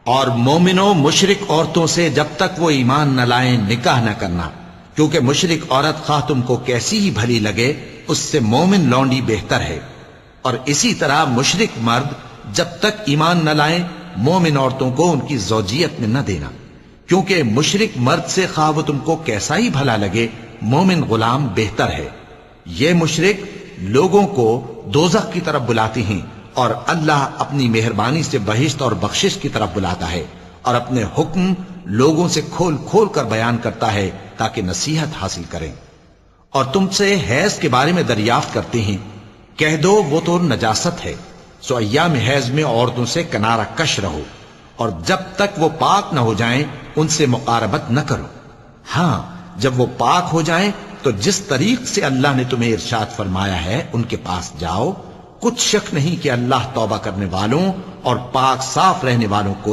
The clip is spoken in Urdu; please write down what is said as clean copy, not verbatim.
اور مومنوں مشرک عورتوں سے جب تک وہ ایمان نہ لائیں نکاح نہ کرنا، کیونکہ مشرک عورت خواہ تم کو کیسی ہی بھلی لگے اس سے مومن لونڈی بہتر ہے۔ اور اسی طرح مشرک مرد جب تک ایمان نہ لائیں مومن عورتوں کو ان کی زوجیت میں نہ دینا، کیونکہ مشرک مرد سے خواہ وہ تم کو کیسا ہی بھلا لگے مومن غلام بہتر ہے۔ یہ مشرک لوگوں کو دوزخ کی طرف بلاتے ہیں، اور اللہ اپنی مہربانی سے بہشت اور بخشش کی طرف بلاتا ہے، اور اپنے حکم لوگوں سے کھول کھول کر بیان کرتا ہے تاکہ نصیحت حاصل کریں۔ اور تم سے حیض کے بارے میں دریافت کرتے ہیں، کہہ دو وہ تو نجاست ہے، سو ایام حیض میں عورتوں سے کنارہ کش رہو، اور جب تک وہ پاک نہ ہو جائیں ان سے مقاربت نہ کرو۔ ہاں جب وہ پاک ہو جائیں تو جس طریق سے اللہ نے تمہیں ارشاد فرمایا ہے ان کے پاس جاؤ، کچھ شک نہیں کہ اللہ توبہ کرنے والوں اور پاک صاف رہنے والوں کو